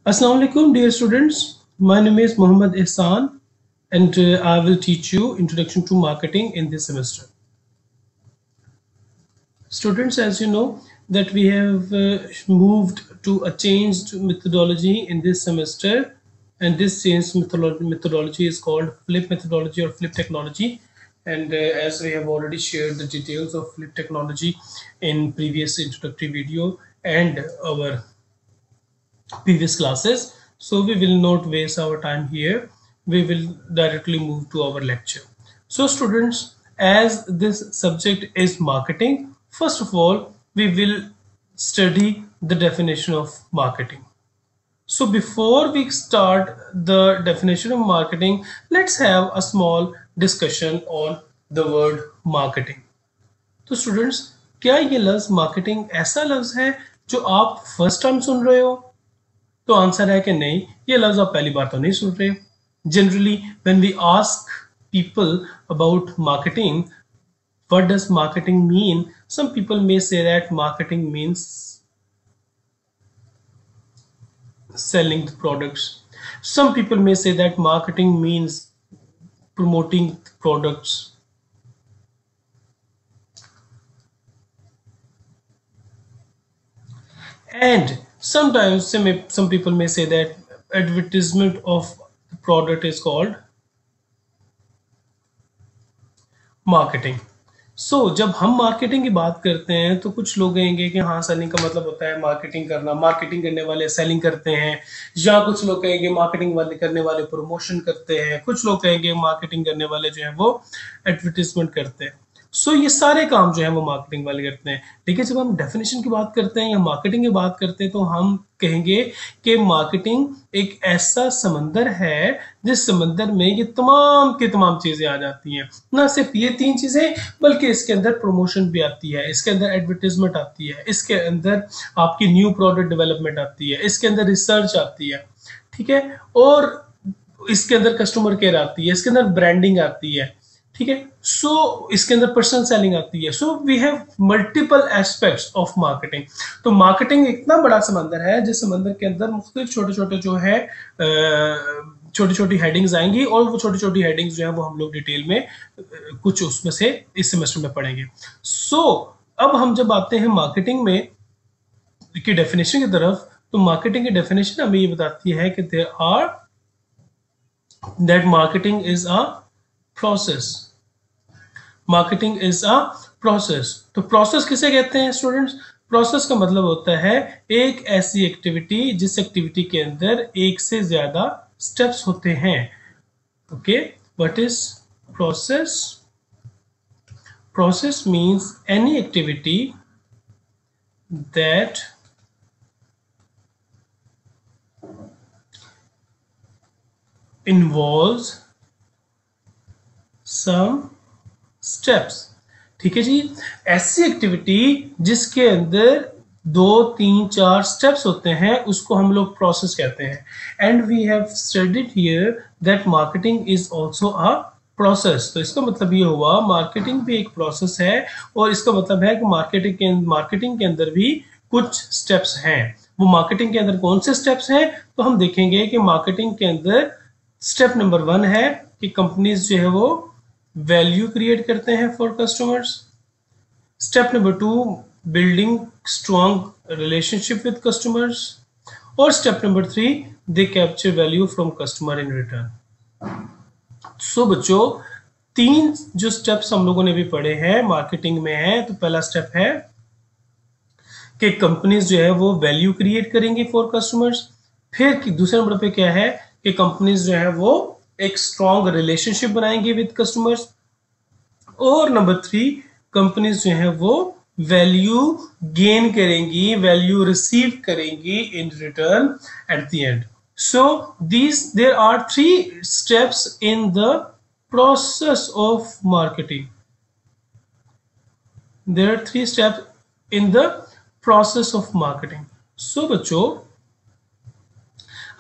Assalamu alaikum, dear students. My name is Muhammad Ihsan, and I will teach you Introduction to Marketing in this semester. Students, as you know, that we have moved to a changed methodology in this semester, and this changed methodology is called Flip methodology or Flip technology. And as we have already shared the details of Flip technology in previous introductory video and our previous classes, so we will not waste our time here. We will directly move to our lecture. So students, as this subject is marketing, first of all we will study the definition of marketing. So before we start the definition of marketing, let's have a small discussion on the word marketing. तो students, क्या ये लफ्ज marketing ऐसा लफ्ज है जो आप first time सुन रहे हो? तो आंसर है कि नहीं, ये लफ्ज आप पहली बार तो नहीं सुन रहे. Generally when we ask people about marketing, what does marketing mean? Some people may say that marketing means selling the products. Some people may say that marketing means promoting products. And sometimes some people may say that advertisement of the product is called marketing. So जब हम marketing की बात करते हैं तो कुछ लोग कहेंगे कि हाँ, सेलिंग का मतलब होता है मार्केटिंग करना, मार्केटिंग करने वाले सेलिंग करते हैं. या कुछ लोग कहेंगे मार्केटिंग वाले करने वाले प्रमोशन करते हैं. कुछ लोग कहेंगे मार्केटिंग करने वाले जो है वो एडवर्टीजमेंट करते हैं. सो ये सारे काम जो है वो मार्केटिंग वाले करते हैं. लेकिन जब हम डेफिनेशन की बात करते हैं या मार्केटिंग की बात करते हैं तो हम कहेंगे कि मार्केटिंग एक ऐसा समंदर है जिस समंदर में ये तमाम की तमाम चीजें आ जाती हैं. ना सिर्फ ये तीन चीजें, बल्कि इसके अंदर प्रमोशन भी आती है, इसके अंदर एडवर्टीजमेंट आती है, इसके अंदर आपकी न्यू प्रोडक्ट डेवलपमेंट आती है, इसके अंदर रिसर्च आती है, ठीक है, और इसके अंदर कस्टमर केयर आती है, इसके अंदर ब्रांडिंग आती है, ठीक है. सो इसके अंदर पर्सनल सेलिंग आती है. So we have multiple aspects of marketing. तो मार्केटिंग इतना बड़ा समंदर है जिस समंदर के अंदर मुख्तलिफ छोटे छोटे जो है छोटी छोटी हेडिंग्स आएंगी, और वो छोटी छोटी हेडिंग्स जो है वो हम लोग डिटेल में कुछ उसमें से इस सेमेस्टर में पढ़ेंगे. सो अब हम जब आते हैं मार्केटिंग में की डेफिनेशन की तरफ, तो मार्केटिंग की डेफिनेशन हमें ये बताती है कि there are that marketing is a process. Marketing is a process. तो प्रोसेस किसे कहते हैं स्टूडेंट्स? प्रोसेस का मतलब होता है एक ऐसी एक्टिविटी जिस एक्टिविटी के अंदर एक से ज्यादा स्टेप्स होते हैं. Okay, what is process? Process means any activity that involves some steps. ठीक है जी, ऐसी एक्टिविटी जिसके अंदर 2, 3, 4 स्टेप्स होते हैं उसको हम लोग प्रोसेस कहते हैं. And we have studied here that marketing is also a process. तो इसका मतलब ये हुआ मार्केटिंग भी एक प्रोसेस है, और इसका मतलब है कि मार्केटिंग के अंदर भी कुछ स्टेप्स हैं. वो मार्केटिंग के अंदर कौन से स्टेप्स हैं? तो हम देखेंगे कि मार्केटिंग के अंदर स्टेप नंबर 1 है कि कंपनीज जो है वो वैल्यू क्रिएट करते हैं for customers. Step number 2, building strong relationship with customers. और step number 3, they capture value from customer in return. So बच्चों, 3 जो स्टेप्स हम लोगों ने भी पढ़े हैं मार्केटिंग में है. तो पहला स्टेप है कि कंपनीज जो है वो वैल्यू क्रिएट करेंगी फॉर कस्टमर्स. फिर दूसरे नंबर पे क्या है कि कंपनीज जो है वो एक स्ट्रॉन्ग रिलेशनशिप बनाएंगे विद कस्टमर्स. और नंबर 3, कंपनीज जो है वो वैल्यू गेन करेंगी, वैल्यू रिसीव करेंगी in return at the end. So there are 3 steps in the process of marketing. There are 3 steps in the process of marketing. So बच्चों,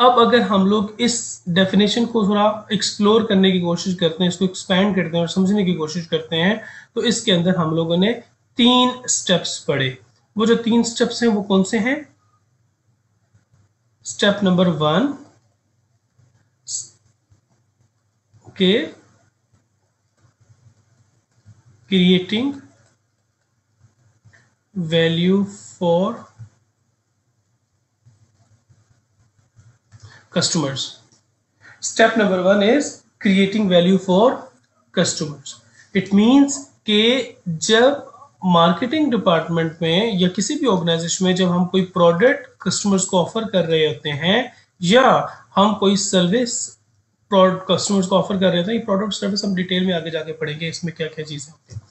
अब अगर हम लोग इस डेफिनेशन को थोड़ा एक्सप्लोर करने की कोशिश करते हैं, इसको एक्सपैंड करते हैं और समझने की कोशिश करते हैं, तो इसके अंदर हम लोगों ने 3 स्टेप्स पढ़े. वो जो 3 स्टेप्स हैं वो कौन से हैं? स्टेप नंबर 1 के creating value for customers. Step number 1 is creating value for customers. It means कि जब मार्केटिंग डिपार्टमेंट में या किसी भी ऑर्गेनाइजेशन में जब हम कोई प्रोडक्ट कस्टमर्स को ऑफर कर रहे होते हैं या हम कोई सर्विस कस्टमर्स को ऑफर कर रहे होते हैं, ये प्रोडक्ट सर्विस हम डिटेल में आगे जाके पढ़ेंगे इसमें क्या क्या चीजें होती हैं।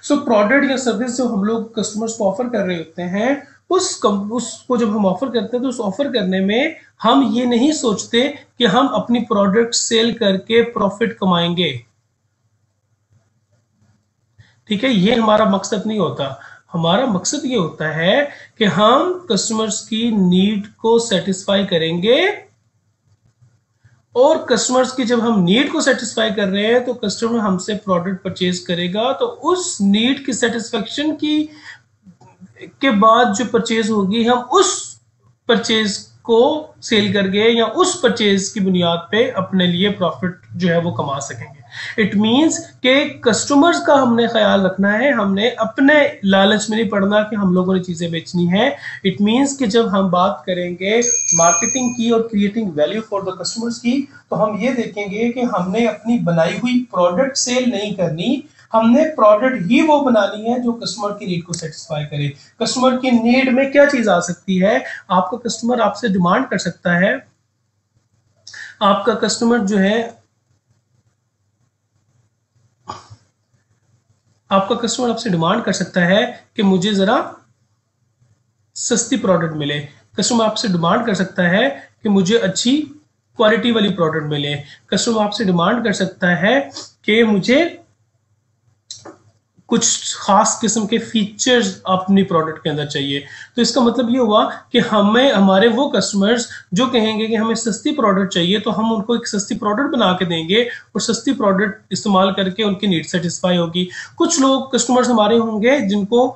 सो प्रोडक्ट या सर्विस जो हम लोग कस्टमर्स को ऑफर कर रहे होते हैं उसको जब हम ऑफर करते हैं तो उस ऑफर करने में हम ये नहीं सोचते कि हम अपनी प्रोडक्ट सेल करके प्रॉफिट कमाएंगे। ठीक है, ये हमारा मकसद नहीं होता। हमारा मकसद ये होता है कि हम कस्टमर्स की नीड को सेटिस्फाई करेंगे और कस्टमर्स की जब हम नीड को सेटिस्फाई कर रहे हैं तो कस्टमर हमसे प्रोडक्ट परचेज करेगा, तो उस नीड की सेटिस्फेक्शन के बाद जो परचेज होगी हम उस परचेज को सेल करके या उस परचेज की बुनियाद पे अपने लिए प्रॉफिट जो है वो कमा सकेंगे। इट मींस कि कस्टमर्स का हमने ख्याल रखना है, हमने अपने लालच में नहीं पड़ना कि हम लोगों ने चीजें बेचनी है। इट मींस कि जब हम बात करेंगे मार्केटिंग की और creating value for the customers की, तो हम ये देखेंगे कि हमने अपनी बनाई हुई प्रोडक्ट सेल नहीं करनी, हमने प्रोडक्ट ही वो बनानी है जो कस्टमर की नीड को सेटिस्फाई करे। कस्टमर की नीड में क्या चीज आ सकती है? आपका कस्टमर आपसे डिमांड कर सकता है, आपका कस्टमर जो है आपका कस्टमर आपसे डिमांड कर सकता है कि मुझे जरा सस्ती प्रोडक्ट मिले। कस्टमर आपसे डिमांड कर सकता है कि मुझे अच्छी क्वालिटी वाली प्रोडक्ट मिले। कस्टमर आपसे डिमांड कर सकता है कि मुझे कुछ खास किस्म के फीचर्स अपनी प्रोडक्ट के अंदर चाहिए। तो इसका मतलब ये हुआ कि हमें हमारे वो कस्टमर्स जो कहेंगे कि हमें सस्ती प्रोडक्ट चाहिए, तो हम उनको एक सस्ती प्रोडक्ट बना के देंगे और सस्ती प्रोडक्ट इस्तेमाल करके उनकी नीड सेटिस्फाई होगी। कुछ लोग कस्टमर्स हमारे होंगे जिनको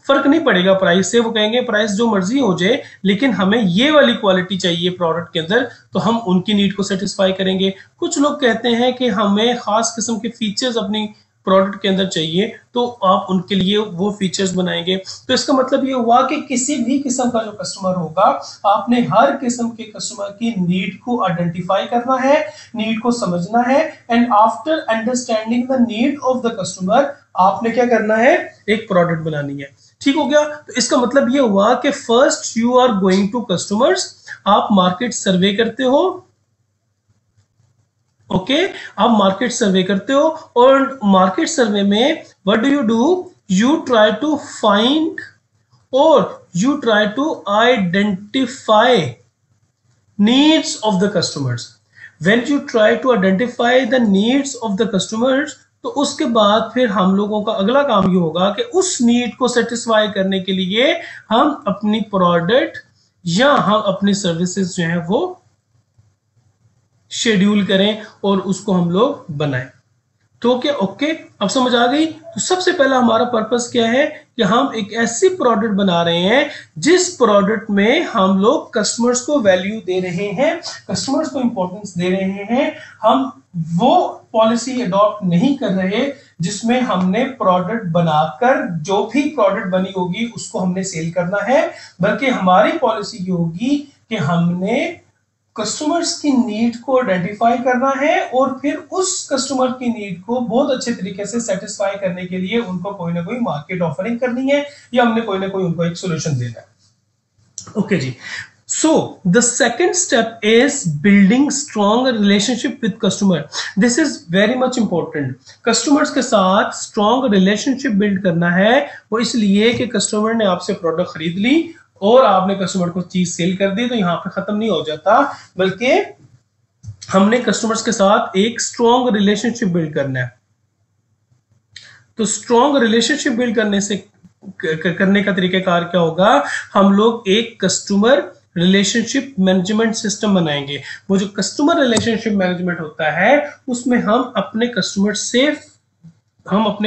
फर्क नहीं पड़ेगा प्राइस से, वो कहेंगे प्राइस जो मर्जी हो जाए लेकिन हमें ये वाली क्वालिटी चाहिए प्रोडक्ट के अंदर, तो हम उनकी नीड को सेटिस्फाई करेंगे। कुछ लोग कहते हैं कि हमें खास किस्म के फीचर्स अपनी प्रोडक्ट के अंदर चाहिए, तो आप उनके लिए वो फीचर्स बनाएंगे। तो इसका मतलब ये हुआ कि किसी भी किस्म का जो कस्टमर होगा, आपने हर किस्म के कस्टमर की नीड को आइडेंटिफाई करना है, नीड को समझना है, and after understanding the need of the customer आपने क्या करना है? एक प्रोडक्ट बनानी है। ठीक हो गया? तो इसका मतलब ये हुआ कि first you are going to customers, आप मार्केट सर्वे करते हो। ओके, आप मार्केट सर्वे करते हो और मार्केट सर्वे में what do? You try to find और you try to identify needs of the customers. When you try to identify the needs of the customers, तो उसके बाद फिर हम लोगों का अगला काम ये होगा कि उस नीड को सेटिस्फाई करने के लिए हम अपनी प्रोडक्ट या हम अपनी सर्विसेज जो है वो शेड्यूल करें और उसको हम लोग बनाएं। तो क्या ओके, अब समझ आ गई? तो सबसे पहला हमारा पर्पस क्या है कि हम एक ऐसी प्रोडक्ट बना रहे हैं जिस प्रोडक्ट में हम लोग कस्टमर्स को वैल्यू दे रहे हैं, कस्टमर्स को इंपॉर्टेंस दे रहे हैं। हम वो पॉलिसी अडॉप्ट नहीं कर रहे जिसमें हमने प्रोडक्ट बनाकर जो भी प्रोडक्ट बनी होगी उसको हमने सेल करना है, बल्कि हमारी पॉलिसी ये होगी कि हमने कस्टमर्स की नीड को आइडेंटिफाई करना है और फिर उस कस्टमर की नीड को बहुत अच्छे तरीके से सेटिस्फाई करने के लिए उनको कोई ना कोई मार्केट ऑफरिंग करनी है या हमने कोई ना कोई उनको एक सॉल्यूशन देना है। ओके जी, so the second step is building strong relationship with customer. This is very much important. customers के साथ strong relationship build करना है, वो इसलिए कि कस्टमर ने आपसे प्रोडक्ट खरीद ली और आपने कस्टमर को चीज सेल कर दी, तो यहां पे खत्म नहीं हो जाता, बल्कि हमने कस्टमर्स के साथ एक स्ट्रॉन्ग रिलेशनशिप बिल्ड करना है। तो स्ट्रॉन्ग रिलेशनशिप बिल्ड करने का तरीकाकार क्या होगा? हम लोग एक कस्टमर रिलेशनशिप मैनेजमेंट सिस्टम बनाएंगे। वो जो कस्टमर रिलेशनशिप मैनेजमेंट होता है उसमें हम अपने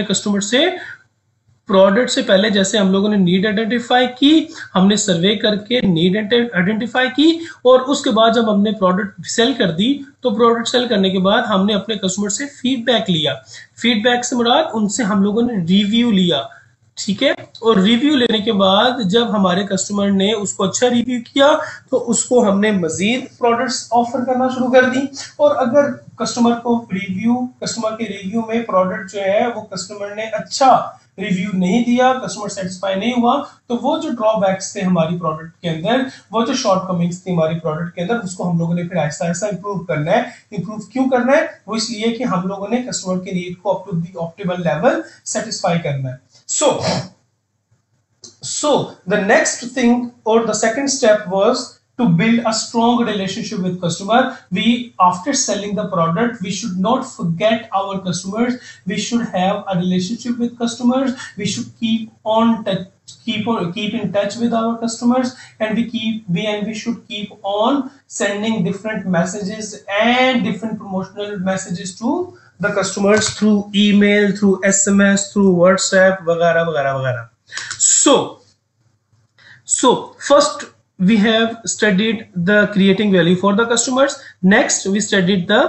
कस्टमर से प्रोडक्ट से पहले जैसे हम लोगों ने नीड आइडेंटिफाई की, हमने सर्वे करके नीड आइडेंटिफाई की, और उसके बाद जब हमने प्रोडक्ट सेल कर दी, तो प्रोडक्ट सेल करने के बाद हमने अपने कस्टमर से फीडबैक लिया। फीडबैक से मुराद उनसे हम लोगों ने रिव्यू लिया, ठीक है। और रिव्यू लेने के बाद जब हमारे कस्टमर ने उसको अच्छा रिव्यू किया, तो उसको हमने मजीद प्रोडक्ट्स ऑफर करना शुरू कर दी। और अगर कस्टमर के रिव्यू में प्रोडक्ट जो है वो कस्टमर ने अच्छा रिव्यू नहीं दिया, कस्टमर सेटिस्फाई नहीं हुआ, तो वो जो ड्रॉबैक्स थे हमारी प्रोडक्ट के अंदर, वो जो शॉर्टकमिंग्स थी हमारी प्रोडक्ट के अंदर, उसको हम लोगों ने फिर आहिस्ता आहिस्ता इंप्रूव करना है। इंप्रूव क्यों करना है? वो इसलिए कि हम लोगों ने कस्टमर के नीड को up to the optimal level satisfy करना है। So the next thing or the second step was to build a strong relationship with customer. After selling the product, we should not forget our customers. We should have a relationship with customers. We should keep in touch with our customers, and we should keep on sending different messages and different promotional messages to the customers through email, through SMS, through WhatsApp, वगैरह वगैरह वगैरह। So first we have studied the creating value for the customers. Next we studied the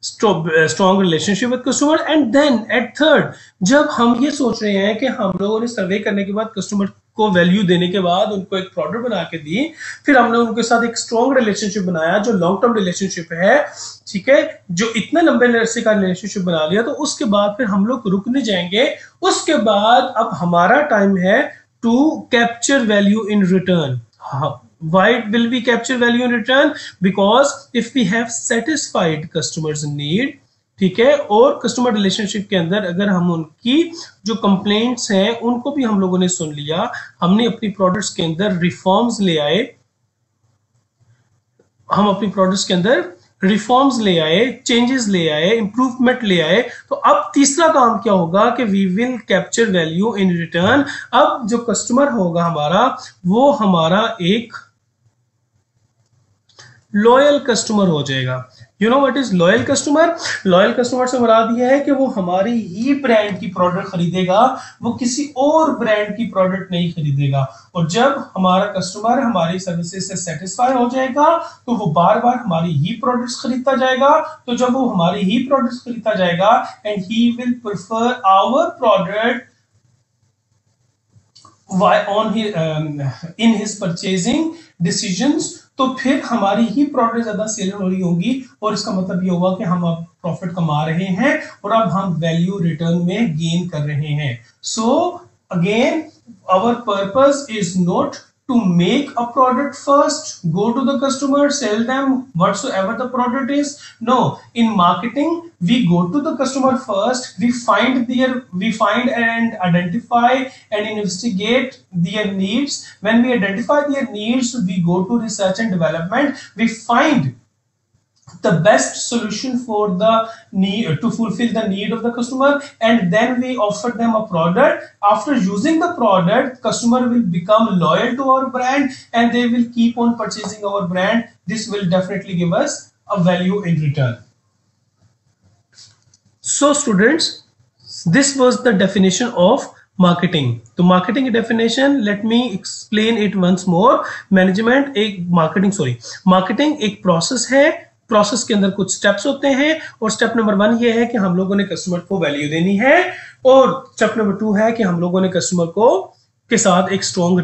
strong relationship with customer, and then at third, जब हम ये सोच रहे हैं कि हम लोगों ने सर्वे करने के बाद कस्टमर को वैल्यू देने के बाद उनको एक प्रोडक्ट बना के दी, फिर हमने उनके साथ एक स्ट्रॉन्ग रिलेशनशिप बनाया जो लॉन्ग टर्म रिलेशनशिप है, ठीक है। जो इतने लंबे अरसे का रिलेशनशिप बना लिया, तो उसके बाद फिर हम लोग रुक नहीं जाएंगे। उसके बाद अब हमारा टाइम है to capture value in return. Why will we capture value in return? Because if we have satisfied customers need, ठीक है, और कस्टमर रिलेशनशिप के अंदर अगर हम उनकी जो कंप्लेंट्स हैं उनको भी हम लोगों ने सुन लिया, हमने अपनी प्रोडक्ट्स के अंदर रिफॉर्म्स ले आए, हम अपनी प्रोडक्ट्स के अंदर रिफॉर्म्स ले आए, चेंजेस ले आए, इंप्रूवमेंट ले आए, तो अब तीसरा काम क्या होगा कि we will capture value in return. अब जो कस्टमर होगा हमारा, वो हमारा एक लॉयल कस्टमर हो जाएगा। You know what is loyal customer? Loyal customer से मुराद ये है कि वो हमारी ही ब्रांड की प्रोडक्ट खरीदेगा, वो किसी और ब्रांड की प्रोडक्ट नहीं खरीदेगा। और जब हमारा कस्टमर हमारी सर्विसेज से सेटिस्फाई हो जाएगा, तो वो बार बार हमारी ही प्रोडक्ट्स खरीदता जाएगा। तो जब वो हमारी ही प्रोडक्ट्स खरीदता जाएगा, and he will prefer our product in his purchasing decisions, तो फिर हमारी ही प्रोडक्ट ज्यादा सेल हो रही होगी, और इसका मतलब ये होगा कि हम अब प्रॉफिट कमा रहे हैं और अब हम वैल्यू रिटर्न में गेन कर रहे हैं। So again our purpose is not to make a product first, go to the customer, sell them whatsoever the product is. No, in marketing we go to the customer first, we find and identify and investigate their needs. When we identify their needs, we go to research and development, we find the best solution for the need to fulfill the need of the customer, and then we offer them a product. After using the product, customer will become loyal to our brand and they will keep on purchasing our brand. This will definitely give us a value in return. So students, this was the definition of marketing. तो marketing की definition let me explain it once more. Marketing एक process है, process के अंदर कुछ steps होते हैं, और स्टेप नंबर 1 ये है कि हम लोगों ने कस्टमर को वैल्यू देनी है, और स्टेप नंबर 2 है कि हम लोगों ने कस्टमर को के साथ एक स्ट्रॉन्ग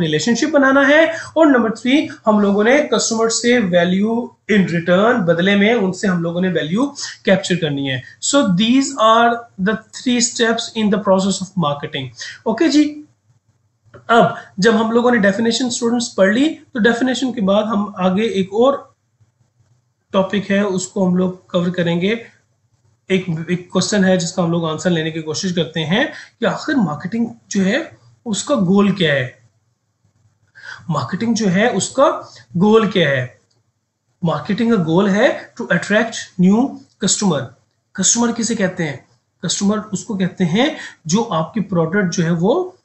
रिलेशनशिप बनाना है, और नंबर 3 हम लोगों ने कस्टमर से वैल्यू इन रिटर्न, बदले में उनसे हम लोगों ने वैल्यू कैप्चर करनी है। So these are the 3 steps in the process of marketing. Okay जी, अब जब हम लोगों ने डेफिनेशन स्टूडेंट्स पढ़ ली, तो डेफिनेशन के बाद हम आगे एक और टॉपिक है उसको हम लोग कवर करेंगे। एक क्वेश्चन है जिसका हम लोग आंसर लेने की कोशिश करते हैं कि आखिर मार्केटिंग जो है उसका गोल क्या है। मार्केटिंग जो है उसका गोल क्या है? मार्केटिंग का गोल है to attract new customer. Customer किसे कहते हैं? कस्टमर उसको कहते हैं जो आपकी प्रोडक्ट जो है वो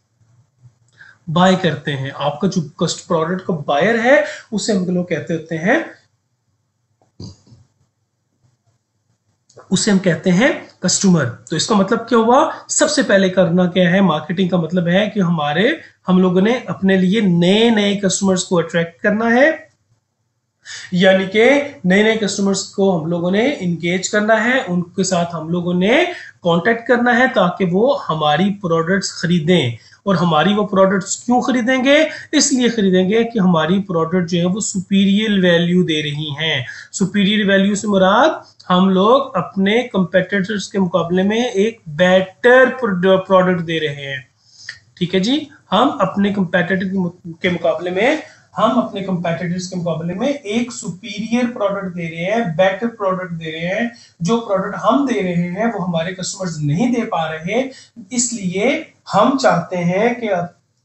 बाय करते हैं। आपका जो प्रोडक्ट का बायर है उसे हम लोग कहते होते हैं, उसे हम कहते हैं कस्टमर। तो इसका मतलब क्या हुआ, सबसे पहले करना क्या है, मार्केटिंग का मतलब है कि हम लोगों ने अपने लिए नए नए कस्टमर्स को अट्रैक्ट करना है, यानी कि नए नए कस्टमर्स को हम लोगों ने इंगेज करना है, उनके साथ हम लोगों ने कांटेक्ट करना है ताकि वो हमारी प्रोडक्ट्स खरीदें। और हमारी वो प्रोडक्ट्स क्यों खरीदेंगे, इसलिए खरीदेंगे कि हमारी प्रोडक्ट जो है वो सुपीरियर वैल्यू दे रही हैं। सुपीरियर वैल्यू से मुराद हम लोग अपने कंपेटिटर्स के मुकाबले में एक बेटर प्रोडक्ट दे रहे हैं। ठीक है जी, हम अपने कंपेटिटर के मुकाबले में एक सुपीरियर प्रोडक्ट दे रहे हैं, बेटर प्रोडक्ट दे रहे हैं। जो प्रोडक्ट हम दे रहे हैं वो हमारे कस्टमर्स नहीं दे पा रहे, इसलिए हम चाहते हैं कि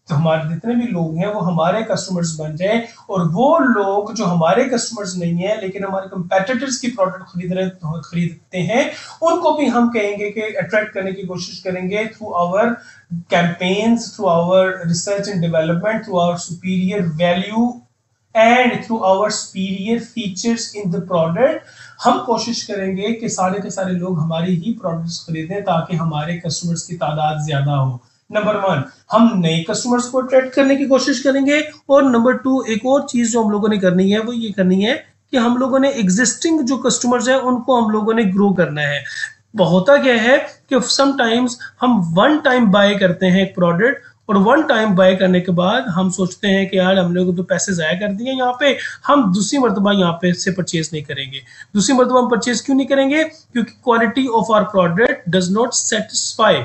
हमारे जितने भी लोग हैं वो हमारे कस्टमर्स बन जाए, और वो लोग जो हमारे कस्टमर्स नहीं है लेकिन हमारे कंपेटिटर्स की प्रोडक्ट खरीदते हैं, उनको भी हम कहेंगे कि अट्रैक्ट करने की कोशिश करेंगे through our campaigns, through our research and development, through our superior value and through our superior features in the product। हम कोशिश करेंगे कि सारे के सारे लोग हमारी ही प्रोडक्ट्स खरीदें ताकि हमारे कस्टमर्स की तादाद ज्यादा हो। नंबर 1, हम नए कस्टमर्स को अट्रैक्ट करने की कोशिश करेंगे, और नंबर 2, एक और चीज जो हम लोगों ने करनी है वो ये करनी है कि हम लोगों ने एग्जिस्टिंग जो कस्टमर्स हैं उनको हम लोगों ने ग्रो करना है। होता क्या है कि समटाइम्स हम वन टाइम बाय करते हैं एक प्रोडक्ट, और वन टाइम बाय करने के बाद हम सोचते हैं कि यार हम लोग तो पैसे जाया कर दिए यहाँ पे, हम दूसरी मरतबा यहाँ पे से परचेज नहीं करेंगे। दूसरी मरतबा हम परचेज क्यों नहीं करेंगे, क्योंकि quality of our product does not satisfy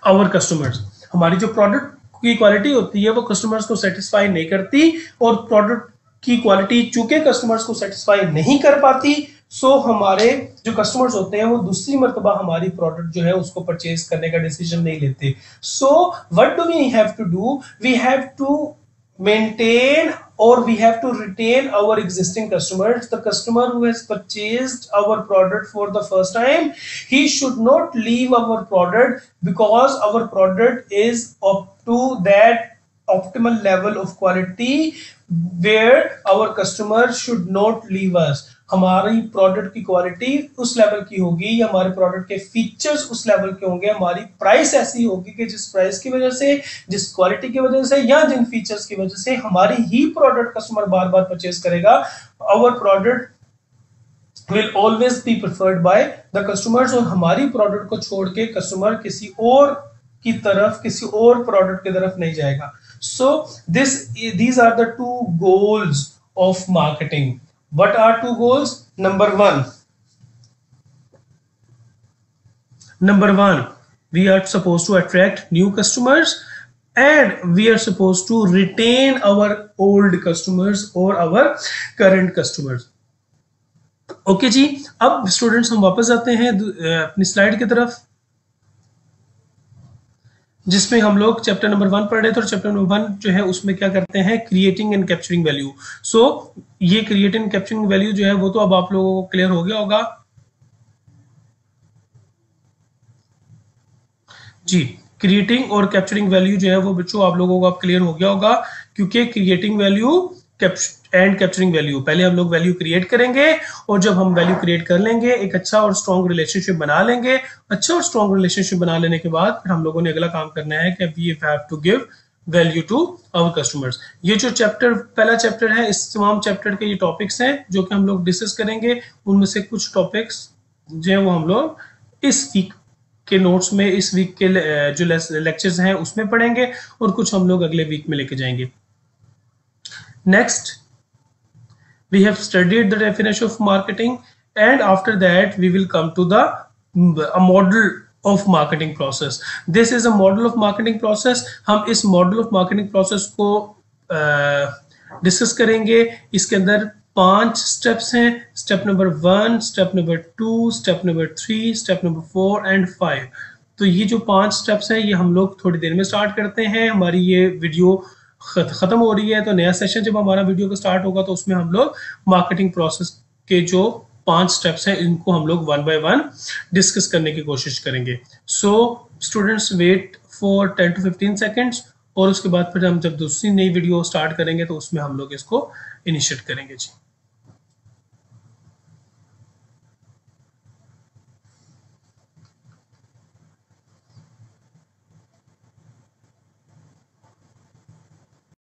our customers. हमारी जो प्रोडक्ट की क्वालिटी होती है वो कस्टमर्स को सेटिस्फाई नहीं करती, और प्रोडक्ट की क्वालिटी चूंकि कस्टमर्स को सेटिस्फाई नहीं कर पाती, सो हमारे जो कस्टमर्स होते हैं वो दूसरी मरतबा हमारी प्रोडक्ट जो है उसको परचेज करने का डिसीजन नहीं लेते। So what do we have to do, we have to maintain or we have to retain our existing customers. The customer who has purchased our product for the first time, he should not leave our product because our product is up to that optimal level of quality where our customer should not leave us। हमारी product की quality उस level की होगी, या हमारे product के features उस level के होंगे, हमारी प्राइस ऐसी होगी कि जिस प्राइस की वजह से, जिस क्वालिटी की वजह से, या जिन फीचर्स की वजह से हमारी ही प्रोडक्ट कस्टमर बार बार परचेज करेगा। Our product will always be preferred by the customers, और हमारी प्रोडक्ट को छोड़ के कस्टमर किसी और प्रोडक्ट की तरफ नहीं जाएगा। सो these are the 2 goals of marketing। What are 2 goals? Number one, we are supposed to attract new customers, and we are supposed to retain our old customers or our current customers। Okay जी, अब students हम वापस आते हैं अपनी slide की तरफ, जिसमें हम लोग चैप्टर नंबर 1 पढ़ रहे थे। और चैप्टर नंबर 1 जो है उसमें क्या करते हैं, क्रिएटिंग एंड कैप्चरिंग वैल्यू। सो ये क्रिएटिंग एंड कैप्चरिंग वैल्यू जो है वो तो अब आप लोगों को क्लियर हो गया होगा जी। क्रिएटिंग और कैप्चरिंग वैल्यू जो है वो बच्चों आप लोगों को अब क्लियर हो गया होगा, क्योंकि creating value and capturing value, पहले हम लोग वैल्यू क्रिएट करेंगे, और जब हम वैल्यू क्रिएट कर लेंगे एक अच्छा और स्ट्रॉन्ग रिलेशनशिप बना लेंगे। अच्छा और स्ट्रॉन्ग रिलेशनशिप बना लेने के बाद फिर हम लोगों ने अगला काम करना है कि we have to give value to our customers. ये जो पहला चैप्टर है, इस तमाम चैप्टर के ये टॉपिक्स हैं जो कि हम लोग डिस्कस करेंगे। उनमें से कुछ टॉपिक्स जो है वो हम लोग इस वीक के नोट्स में, इस वीक के जो लेक्चर्स हैं उसमें पढ़ेंगे, और कुछ हम लोग अगले वीक में लेके जाएंगे। Next, we have studied the definition of marketing, and after that we will come to a model of marketing process। This is a model of marketing process। हम इस model of marketing process को discuss करेंगे। इसके अंदर 5 steps हैं। Step number 1, step number 2, step number 3, step number 4 and 5। तो ये जो 5 स्टेप्स हैं ये हम लोग थोड़ी देर में स्टार्ट करते हैं। हमारी ये वीडियो खत्म हो रही है, तो नया सेशन जब हमारा वीडियो का स्टार्ट होगा तो उसमें हम लोग मार्केटिंग प्रोसेस के जो 5 स्टेप्स हैं इनको हम लोग 1 by 1 डिस्कस करने की कोशिश करेंगे। सो students wait for 10 to 15 seconds, और उसके बाद फिर हम जब दूसरी नई वीडियो स्टार्ट करेंगे तो उसमें हम लोग इसको इनिशिएट करेंगे जी।